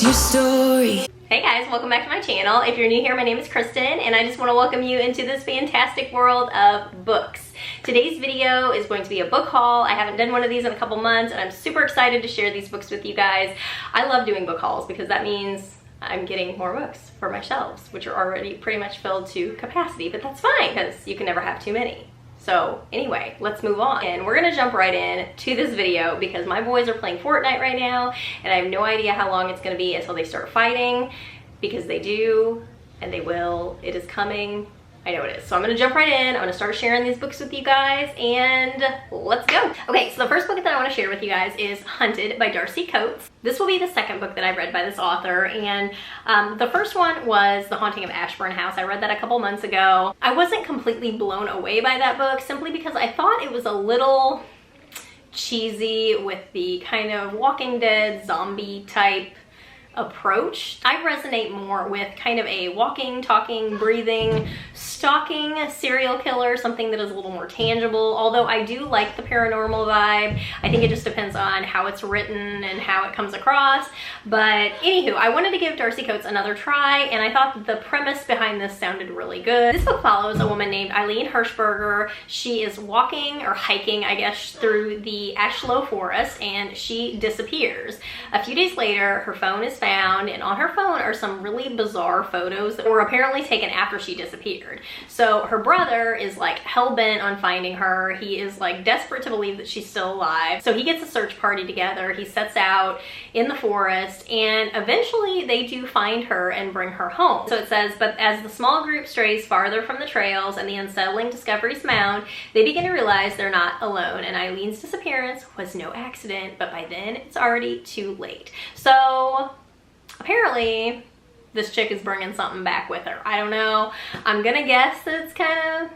What's your story? Hey guys, welcome back to my channel. If you're new here, my name is Kristen and I just want to welcome you into this fantastic world of books. Today's video is going to be a book haul. I haven't done one of these in a couple months and I'm super excited to share these books with you guys. I love doing book hauls because that means I'm getting more books for my shelves, which are already pretty much filled to capacity, but that's fine because you can never have too many. So anyway, let's move on. And we're gonna jump right in to this video because my boys are playing Fortnite right now and I have no idea how long it's gonna be until they start fighting, because they do and they will. It is coming. I know it is. So I'm gonna jump right in. I'm gonna start sharing these books with you guys and let's go. Okay, so the first book that I wanna share with you guys is Hunted by Darcy Coates. This will be the second book that I've read by this author, and the first one was The Haunting of Ashburn House. I read that a couple months ago. I wasn't completely blown away by that book simply because I thought it was a little cheesy with the kind of Walking Dead zombie type approach. I resonate more with kind of a walking, talking, breathing, stalking serial killer, something that is a little more tangible, although I do like the paranormal vibe. I think it just depends on how it's written and how it comes across. But anywho, I wanted to give Darcy Coates another try and I thought that the premise behind this sounded really good. This book follows a woman named Eileen Hirschberger. She is walking or hiking, I guess, through the Ashlow Forest and she disappears. A few days later, her phone is found, and on her phone are some really bizarre photos that were apparently taken after she disappeared. So her brother is like hell-bent on finding her. He is like desperate to believe that she's still alive. So he gets a search party together. He sets out in the forest and eventually they do find her and bring her home. So it says, but as the small group strays farther from the trails and the unsettling discoveries mound, they begin to realize they're not alone and Eileen's disappearance was no accident, but by then it's already too late. So apparently this chick is bringing something back with her. I don't know. I'm gonna guess that it's kind of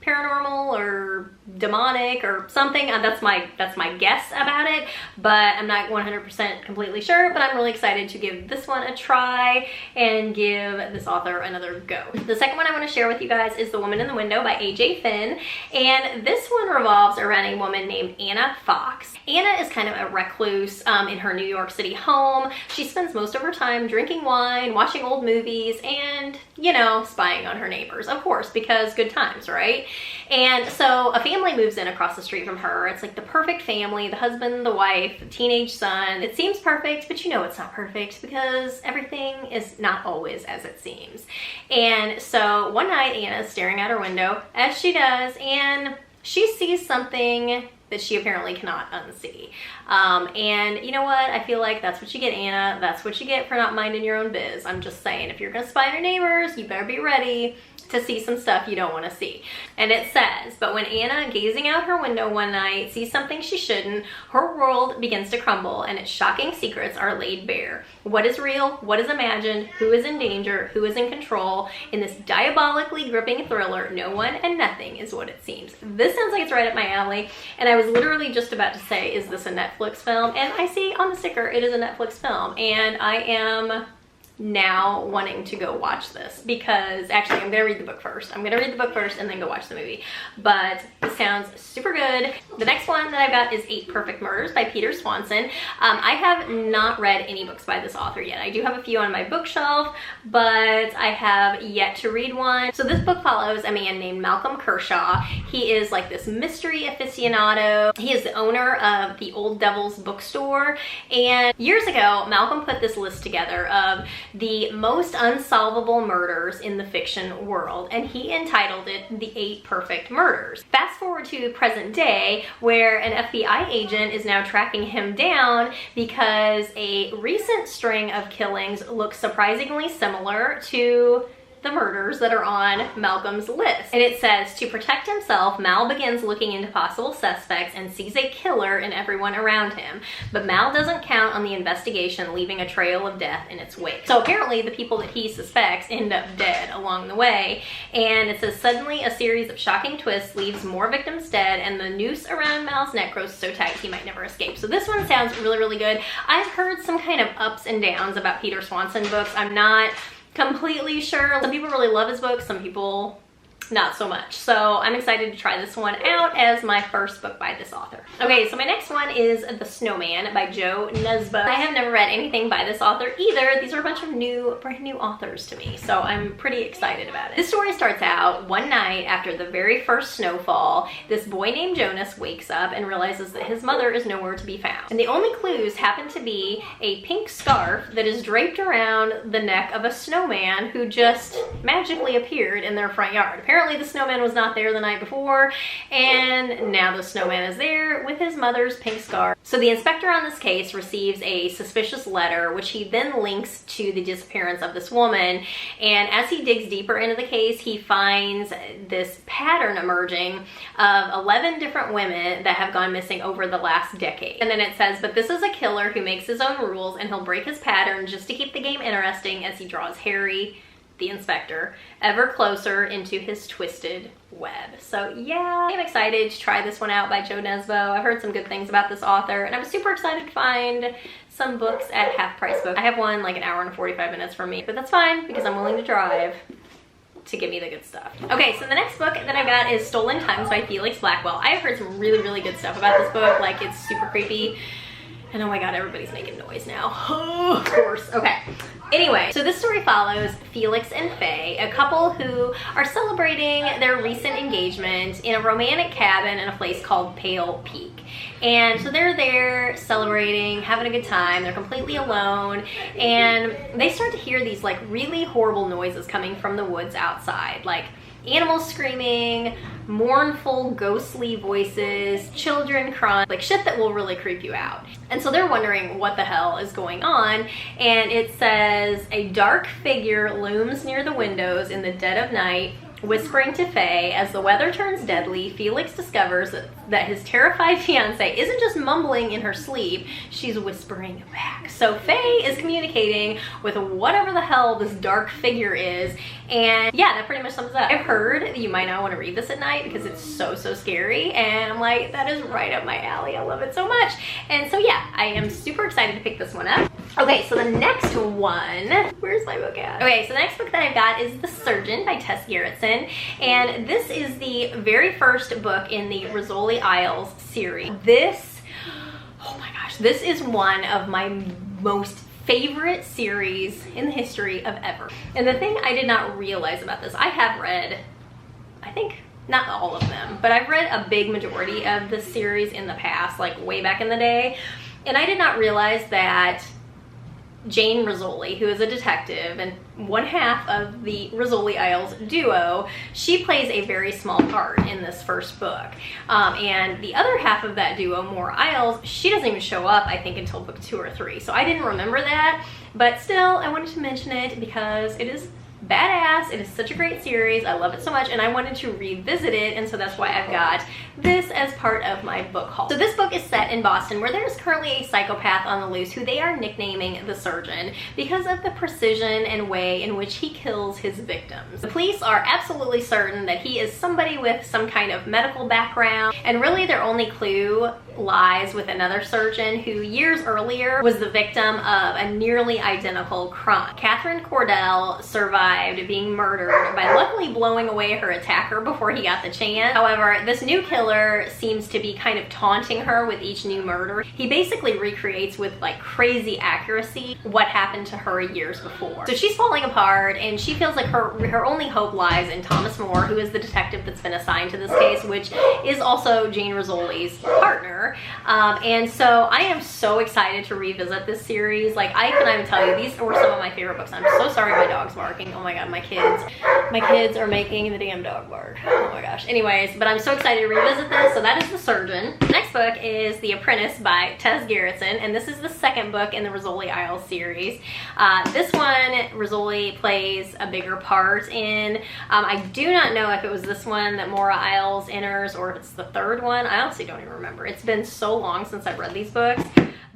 paranormal or demonic or something. That's my guess about it, but I'm not 100% completely sure, but I'm really excited to give this one a try and give this author another go. The second one I want to share with you guys is The Woman in the Window by A.J. Finn, and this one revolves around a woman named Anna Fox. Anna is kind of a recluse in her New York City home. She spends most of her time drinking wine, watching old movies, and, you know, spying on her neighbors, of course, because good times, right? And so a family moves in across the street from her. It's like the perfect family, the husband, the wife, the teenage son. It seems perfect, but you know it's not perfect because everything is not always as it seems. And so one night Anna's staring out her window, as she does, and she sees something that she apparently cannot unsee. And you know what? I feel like that's what you get, Anna. That's what you get for not minding your own biz. I'm just saying, if you're gonna spy on your neighbors, you better be ready to see some stuff you don't want to see. And it says, but when Anna, gazing out her window one night, sees something she shouldn't, her world begins to crumble and its shocking secrets are laid bare. What is real? What is imagined? Who is in danger? Who is in control? In this diabolically gripping thriller, no one and nothing is what it seems. This sounds like it's right up my alley, and I was literally just about to say, is this a Netflix film? And I see on the sticker it is a Netflix film, and I am now wanting to go watch this because actually I'm gonna read the book first. I'm gonna read the book first and then go watch the movie. But this sounds super good. The next one that I've got is 8 Perfect Murders by Peter Swanson. I have not read any books by this author yet. I do have a few on my bookshelf, but I have yet to read one. So this book follows a man named Malcolm Kershaw. He is like this mystery aficionado. He is the owner of the Old Devil's bookstore, and years ago Malcolm put this list together of the most unsolvable murders in the fiction world, and he entitled it The 8 Perfect Murders. Fast forward to present day, where an FBI agent is now tracking him down because a recent string of killings looks surprisingly similar to the murders that are on Malcolm's list. And it says, to protect himself, Mal begins looking into possible suspects and sees a killer in everyone around him. But Mal doesn't count on the investigation, leaving a trail of death in its wake. So apparently the people that he suspects end up dead along the way. And it says, suddenly a series of shocking twists leaves more victims dead, and the noose around Mal's neck grows so tight he might never escape. So this one sounds really, really good. I've heard some kind of ups and downs about Peter Swanson books. I'm not completely sure. Some people really love his books, some people not so much. So I'm excited to try this one out as my first book by this author. Okay, so my next one is The Snowman by Jo Nesbø. I have never read anything by this author either. These are a bunch of brand new authors to me, so I'm pretty excited about it. This story starts out one night after the very first snowfall. This boy named Jonas wakes up and realizes that his mother is nowhere to be found. And the only clues happen to be a pink scarf that is draped around the neck of a snowman who just magically appeared in their front yard. Apparently the snowman was not there the night before, and now the snowman is there with his mother's pink scarf. So the inspector on this case receives a suspicious letter, which he then links to the disappearance of this woman. And as he digs deeper into the case, he finds this pattern emerging of 11 different women that have gone missing over the last decade. And then it says, but this is a killer who makes his own rules, and he'll break his pattern just to keep the game interesting as he draws Harry, the inspector, ever closer into his twisted web. So yeah, I'm excited to try this one out by Jo Nesbø. I've heard some good things about this author, and I'm super excited to find some books at half price books. I have one like an hour and 45 minutes from me, but that's fine because I'm willing to drive to give me the good stuff. Okay, so the next book that I've got is Stolen Tongues by Felix Blackwell. I've heard some really, really good stuff about this book. Like, it's super creepy. And oh my god, everybody's making noise now. Of course. Okay. Anyway, so this story follows Felix and Faye, a couple who are celebrating their recent engagement in a romantic cabin in a place called Pale Peak. And so they're there celebrating, having a good time. They're completely alone, and they start to hear these like really horrible noises coming from the woods outside, like animals screaming, mournful, ghostly voices, children crying, like shit that will really creep you out. And so they're wondering what the hell is going on, and it says, a dark figure looms near the windows in the dead of night, whispering to Faye. As the weather turns deadly, Felix discovers that his terrified fiance isn't just mumbling in her sleep, she's whispering back. So Faye is communicating with whatever the hell this dark figure is, and yeah, that pretty much sums it up. I've heard that you might not want to read this at night because it's so scary, and I'm like, that is right up my alley. I love it so much. And so yeah, I am super excited to pick this one up. Okay, so the next one, where's my book at? Okay, so the next book that I've got is The Surgeon by Tess Gerritsen, and this is the very first book in the Rizzoli Isles series. This, oh my gosh, this is one of my most favorite series in the history of ever. And the thing I did not realize about this, I have read, I think, not all of them, but I've read a big majority of this series in the past, like way back in the day, and I did not realize that Jane Rizzoli, who is a detective and one half of the Rizzoli Isles duo, she plays a very small part in this first book. And the other half of that duo, Moore Isles, she doesn't even show up, I think, until book 2 or 3. So I didn't remember that, but still, I wanted to mention it because it is badass. It is such a great series. I love it so much, and I wanted to revisit it, and so that's why I've got this as part of my book haul. So this book is set in Boston, where there's currently a psychopath on the loose who they are nicknaming the Surgeon because of the precision and way in which he kills his victims. The police are absolutely certain that he is somebody with some kind of medical background, and really their only clue lies with another surgeon who years earlier was the victim of a nearly identical crime. Catherine Cordell survived being murdered by luckily blowing away her attacker before he got the chance. However, this new killer seems to be kind of taunting her with each new murder. He basically recreates with like crazy accuracy what happened to her years before. So she's falling apart, and she feels like her only hope lies in Thomas More, who is the detective that's been assigned to this case, which is also Jane Rizzoli's partner. And so I am so excited to revisit this series. Like, I cannot even tell you, these were some of my favorite books. I'm so sorry my dog's barking. Oh my god, my kids are making the damn dog bark. Oh my gosh. Anyways, but I'm so excited to revisit this. So that is The Surgeon. The next book is The Apprentice by Tess Gerritsen, and this is the second book in the Rizzoli Isles series. This one, Rizzoli plays a bigger part in. I do not know if it was this one that Moore Isles enters or if it's the third one. I honestly don't even remember. It's been so long since I've read these books.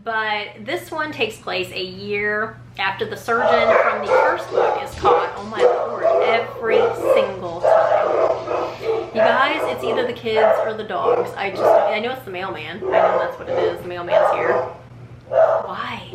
But this one takes place a year after the surgeon from the first book is caught. Oh my lord, every single time. You guys, it's either the kids or the dogs. I know it's the mailman. I know that's what it is. The mailman's here. Why?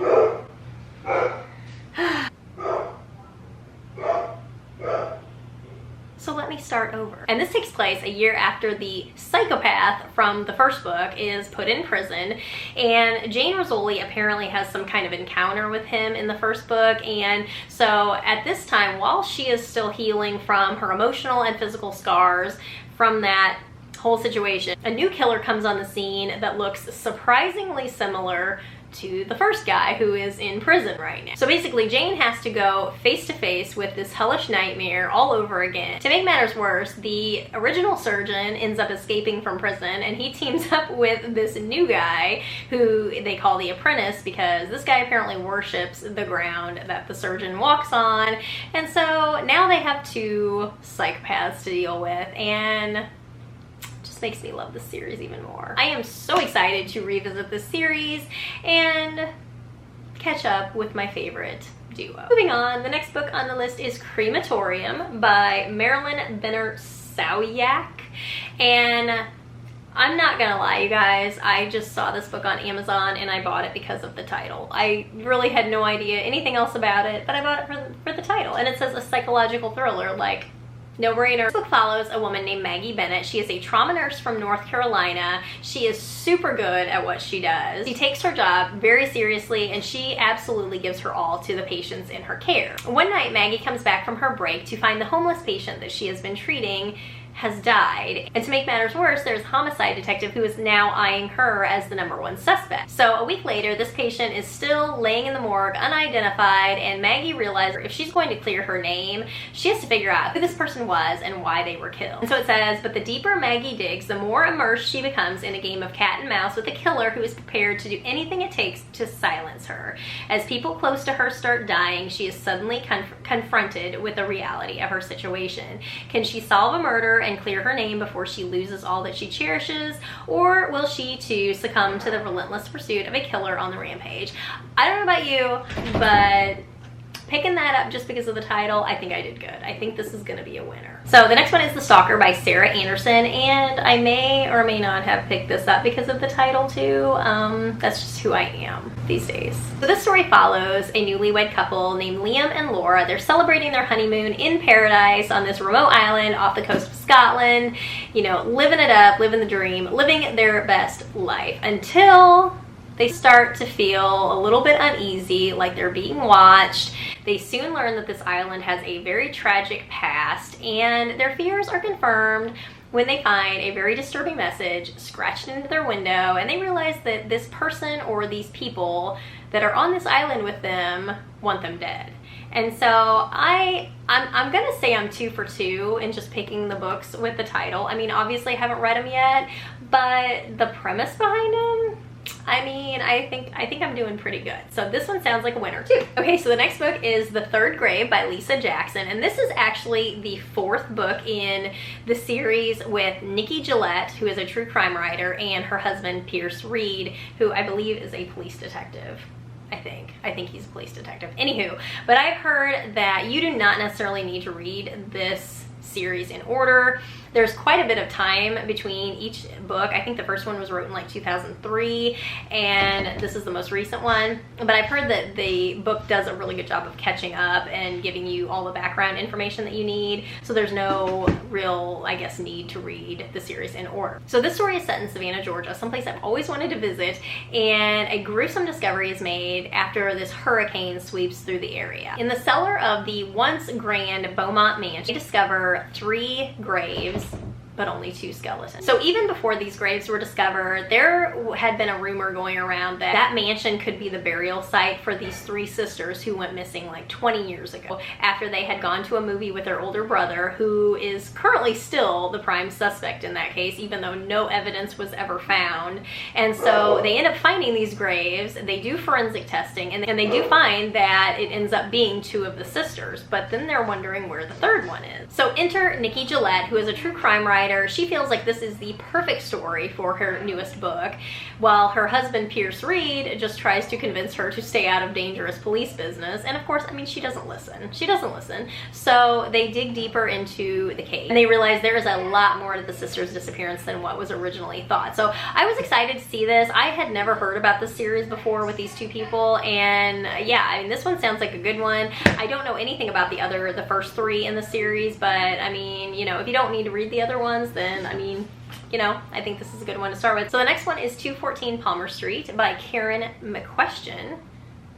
So let me start over. And this takes place a year after the psychopath from the first book is put in prison, and Jane Rizzoli apparently has some kind of encounter with him in the first book. And so at this time, while she is still healing from her emotional and physical scars from that whole situation, a new killer comes on the scene that looks surprisingly similar to the first guy who is in prison right now. So basically, Jane has to go face to face with this hellish nightmare all over again. To make matters worse, the original surgeon ends up escaping from prison, and he teams up with this new guy who they call the apprentice, because this guy apparently worships the ground that the surgeon walks on. And so now they have two psychopaths to deal with, and makes me love this series even more. I am so excited to revisit this series and catch up with my favorite duo. Moving on, the next book on the list is Crematorium by Marilyn Benner Sawiak. And I'm not gonna lie, you guys, I just saw this book on Amazon and I bought it because of the title. I really had no idea anything else about it, but I bought it for the title. And it says a psychological thriller, like, no brainer. This book follows a woman named Maggie Bennett. She is a trauma nurse from North Carolina. She is super good at what she does. She takes her job very seriously, and she absolutely gives her all to the patients in her care. One night, Maggie comes back from her break to find the homeless patient that she has been treating has died. And to make matters worse, there's a homicide detective who is now eyeing her as the #1 suspect. So a week later, this patient is still laying in the morgue unidentified, and Maggie realizes if she's going to clear her name, she has to figure out who this person was and why they were killed. And so it says, but the deeper Maggie digs, the more immersed she becomes in a game of cat and mouse with a killer who is prepared to do anything it takes to silence her. As people close to her start dying, she is suddenly confronted with the reality of her situation. Can she solve a murder and clear her name before she loses all that she cherishes, or will she too succumb to the relentless pursuit of a killer on the rampage? I don't know about you, but picking that up just because of the title, I think I did good. I think this is going to be a winner. So the next one is The Stalker by Sarah Anderson, and I may or may not have picked this up because of the title too. That's just who I am these days. So this story follows a newlywed couple named Liam and Laura. They're celebrating their honeymoon in paradise on this remote island off the coast of Scotland, you know, living it up, living the dream, living their best life, until they start to feel a little bit uneasy, like they're being watched. They soon learn that this island has a very tragic past, and their fears are confirmed when they find a very disturbing message scratched into their window, and they realize that this person or these people that are on this island with them want them dead. And so I'm gonna say I'm 2 for 2 in just picking the books with the title. I mean, obviously I haven't read them yet, but the premise behind them, I mean, I think I'm doing pretty good. So this one sounds like a winner too. Okay, so the next book is The Third Grave by Lisa Jackson, and this is actually the 4th book in the series with Nikki Gillette, who is a true crime writer, and her husband Pierce Reed, who I believe is a police detective. I think he's a police detective. Anywho, but I've heard that you do not necessarily need to read this series in order. There's quite a bit of time between each book. I think the first one was written like 2003, and this is the most recent one. But I've heard that the book does a really good job of catching up and giving you all the background information that you need. So there's no real, I guess, need to read the series in order. So this story is set in Savannah, Georgia, someplace I've always wanted to visit, and a gruesome discovery is made after this hurricane sweeps through the area. In the cellar of the once grand Beaumont Mansion, they discover 3 graves, but only 2 skeletons. So even before these graves were discovered, there had been a rumor going around that that mansion could be the burial site for these 3 sisters who went missing like 20 years ago after they had gone to a movie with their older brother, who is currently still the prime suspect in that case, even though no evidence was ever found. And so they end up finding these graves. They do forensic testing, and they do find that it ends up being 2 of the sisters, but then they're wondering where the 3rd one is. So enter Nikki Gillette, who is a true crime writer writer. She feels like this is the perfect story for her newest book, while her husband, Pierce Reed, just tries to convince her to stay out of dangerous police business. And of course, I mean, she doesn't listen. She doesn't listen. So they dig deeper into the case, and they realize there is a lot more to the sister's disappearance than what was originally thought. So I was excited to see this. I had never heard about this series before with these two people, and yeah, I mean, this one sounds like a good one. I don't know anything about the first three in the series, but I mean, you know, if you don't need to read the other ones, then I mean, you know, I think this is a good one to start with. So the next one is 214 Palmer Street by Karen McQuestion.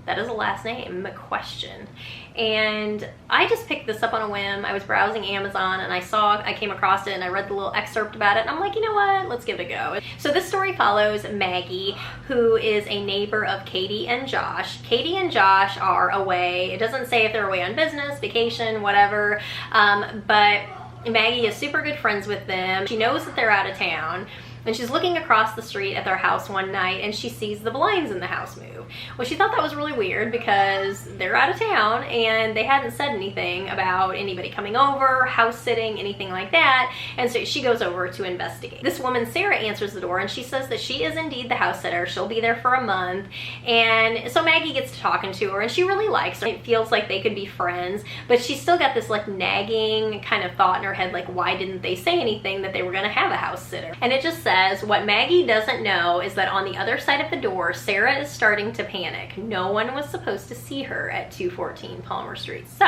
That is a last name, McQuestion. And I just picked this up on a whim. I was browsing Amazon and I came across it and I read the little excerpt about it, and I'm like, you know what, let's give it a go. So this story follows Maggie, who is a neighbor of Katie and Josh. Katie and Josh are away. It doesn't say if they're away on business, vacation, whatever, but Maggie is super good friends with them. She knows that they're out of town, and she's looking across the street at their house one night and she sees the blinds in the house move. Well, she thought that was really weird because they're out of town and they hadn't said anything about anybody coming over, house sitting, anything like that. And so she goes over to investigate. This woman, Sarah, answers the door and she says that she is indeed the house sitter. She'll be there for a month. And so Maggie gets to talking to her and she really likes her. It feels like they could be friends, but she's still got this like nagging kind of thought in her head, like, why didn't they say anything that they were gonna have a house sitter? And it just says, what Maggie doesn't know is that on the other side of the door, Sarah is starting to panic. No one was supposed to see her at 214 Palmer Street. So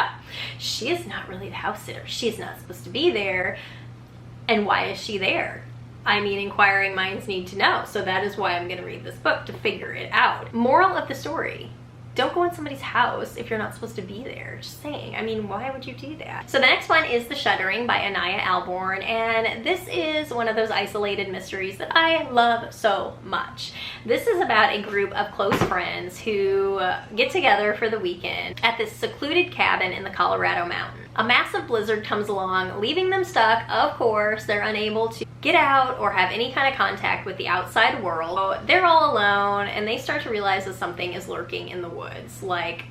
she is not really the house sitter. She's not supposed to be there. And why is she there? I mean, inquiring minds need to know. So that is why I'm going to read this book, to figure it out. Moral of the story: don't go in somebody's house if you're not supposed to be there. Just saying. I mean, why would you do that? So the next one is The Shuddering by Anaya Alborn, and this is one of those isolated mysteries that I love so much. This is about a group of close friends who get together for the weekend at this secluded cabin in the Colorado mountains. A massive blizzard comes along, leaving them stuck. Of course, they're unable to get out or have any kind of contact with the outside world. So they're all alone, and they start to realize that something is lurking in the woods, like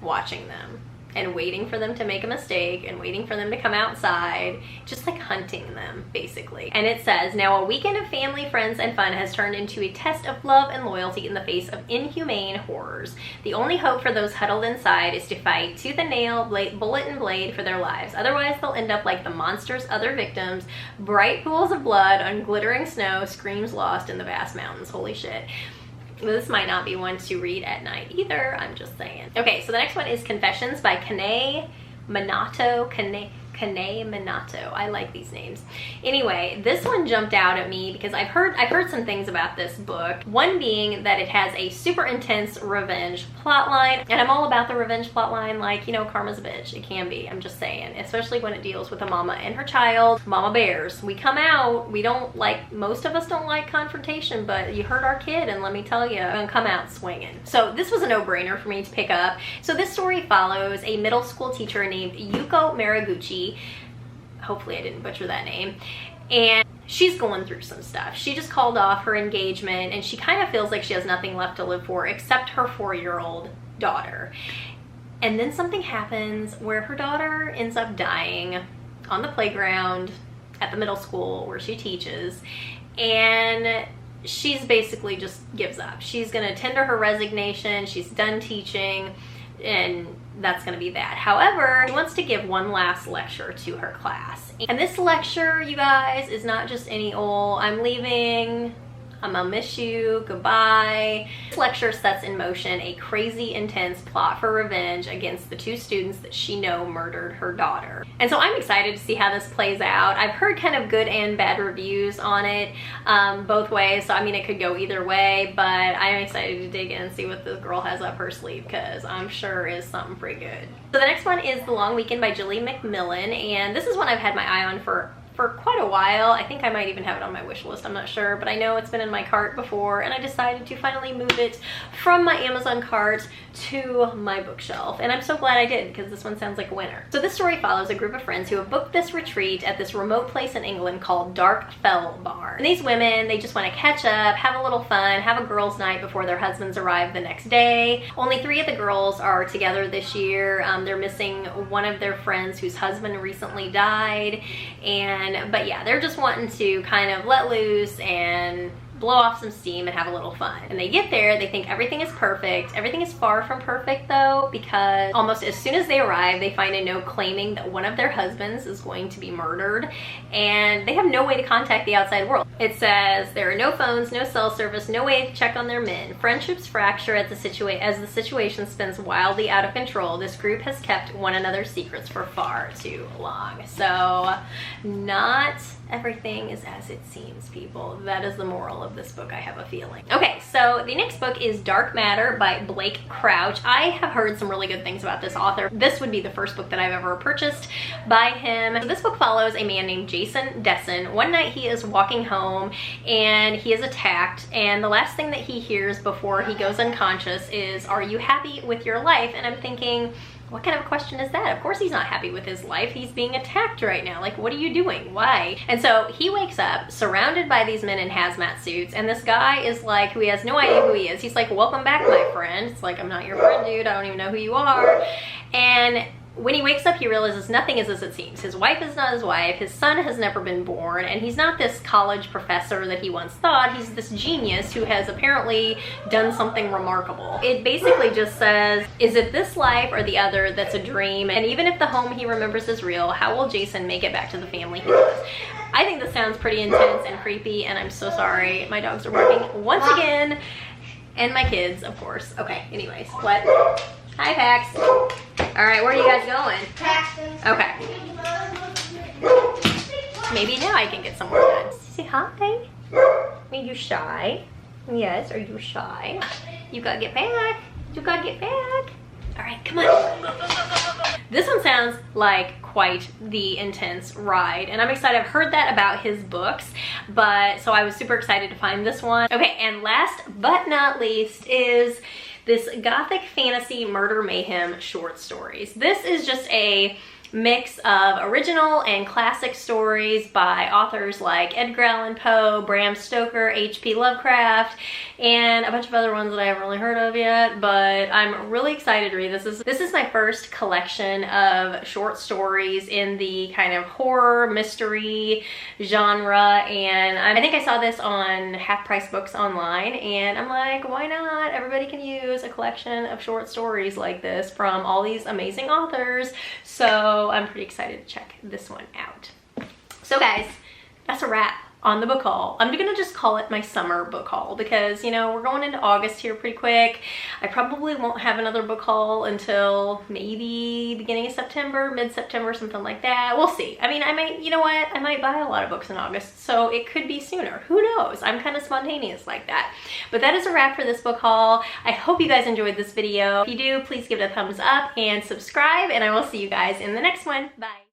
watching them and waiting for them to make a mistake and waiting for them to come outside, just like hunting them, basically. And it says, now a weekend of family, friends, and fun has turned into a test of love and loyalty in the face of inhumane horrors. The only hope for those huddled inside is to fight tooth and nail, bullet and blade for their lives. Otherwise, they'll end up like the monster's other victims, bright pools of blood on glittering snow, screams lost in the vast mountains. Holy shit. This might not be one to read at night either, I'm just saying. Okay, so the next one is Confessions by Kanae Minato. Kanae Minato. I like these names. Anyway, this one jumped out at me because I've heard some things about this book. One being that it has a super intense revenge plotline, and I'm all about the revenge plotline. Like, you know, karma's a bitch. It can be. I'm just saying, especially when it deals with a mama and her child. Mama bears. We come out. We don't like. Most of us don't like confrontation, but you hurt our kid, and let me tell you, I'm gonna come out swinging. So this was a no-brainer for me to pick up. So this story follows a middle school teacher named Yuko Maraguchi. Hopefully I didn't butcher that name. And she's going through some stuff. She just called off her engagement and she kind of feels like she has nothing left to live for except her 4-year-old daughter. And then something happens where her daughter ends up dying on the playground at the middle school where she teaches. And she's basically just gives up. She's gonna tender her resignation. She's done teaching, and that's gonna be that. However, she wants to give one last lecture to her class. And this lecture, you guys, is not just any old, I'm leaving, I'm gonna miss you, goodbye. This lecture sets in motion a crazy, intense plot for revenge against the 2 students that she knows murdered her daughter. And so I'm excited to see how this plays out. I've heard kind of good and bad reviews on it, both ways. So I mean, it could go either way, but I'm excited to dig in and see what this girl has up her sleeve, because I'm sure is something pretty good. So the next one is The Long Weekend by Julie McMillan, and this is one I've had my eye on for quite a while. I think I might even have it on my wish list, I'm not sure, but I know it's been in my cart before, and I decided to finally move it from my Amazon cart to my bookshelf, and I'm so glad I did, because this one sounds like a winner. So this story follows a group of friends who have booked this retreat at this remote place in England called Dark Fell Barn. And these women, they just want to catch up, have a little fun, have a girls' night before their husbands arrive the next day. Only 3 of the girls are together this year. They're missing one of their friends whose husband recently died, and fun. But yeah, they're just wanting to kind of let loose and blow off some steam and have a little fun. And they get there, they think everything is perfect. Everything is far from perfect though, because almost as soon as they arrive, they find a note claiming that one of their husbands is going to be murdered, and they have no way to contact the outside world. It says there are no phones, no cell service, no way to check on their men. Friendships fracture as the situation spins wildly out of control. This group has kept one another's secrets for far too long. So not everything is as it seems, people. That is the moral of this book, I have a feeling. Okay, so the next book is Dark Matter by Blake Crouch. I have heard some really good things about this author. This would be the first book that I've ever purchased by him. So this book follows a man named Jason Desson. One night he is walking home and he is attacked, and the last thing that he hears before he goes unconscious is, "Are you happy with your life?" And I'm thinking, what kind of a question is that? Of course he's not happy with his life. He's being attacked right now. Like, what are you doing? Why? And so he wakes up surrounded by these men in hazmat suits, and this guy is like, who he has no idea who he is. He's like, "Welcome back, my friend." It's like, "I'm not your friend, dude. I don't even know who you are." And when he wakes up, he realizes nothing is as it seems. His wife is not his wife, his son has never been born, and he's not this college professor that he once thought. He's this genius who has apparently done something remarkable. It basically just says, is it this life or the other that's a dream? And even if the home he remembers is real, how will Jason make it back to the family he loves? I think this sounds pretty intense and creepy, and I'm so sorry. My dogs are barking once again, and my kids, of course. Okay, anyways, what? Hi, Pax. All right, where are you guys going? Okay. Maybe now I can get somewhere done. Say hi. Are you shy? Yes, are you shy? You gotta get back. You gotta get back. All right, come on. This one sounds like quite the intense ride, and I'm excited. I've heard that about his books, but so I was super excited to find this one. Okay, and last but not least is this gothic fantasy murder mayhem short stories. This is just a mix of original and classic stories by authors like Edgar Allan Poe, Bram Stoker, H.P. Lovecraft, and a bunch of other ones that I haven't really heard of yet, but I'm really excited to read this. This is my first collection of short stories in the kind of horror mystery genre, and I think I saw this on Half Price Books online, and I'm like, why not? Everybody can use a collection of short stories like this from all these amazing authors. So I'm pretty excited to check this one out. So guys, that's a wrap on the book haul. I'm gonna just call it my summer book haul because, you know, we're going into August here pretty quick. I probably won't have another book haul until maybe beginning of September, mid-September, something like that. We'll see. I mean, I might, you know what? I might buy a lot of books in August, so it could be sooner. Who knows? I'm kind of spontaneous like that. But that is a wrap for this book haul. I hope you guys enjoyed this video. If you do, please give it a thumbs up and subscribe, and I will see you guys in the next one. Bye.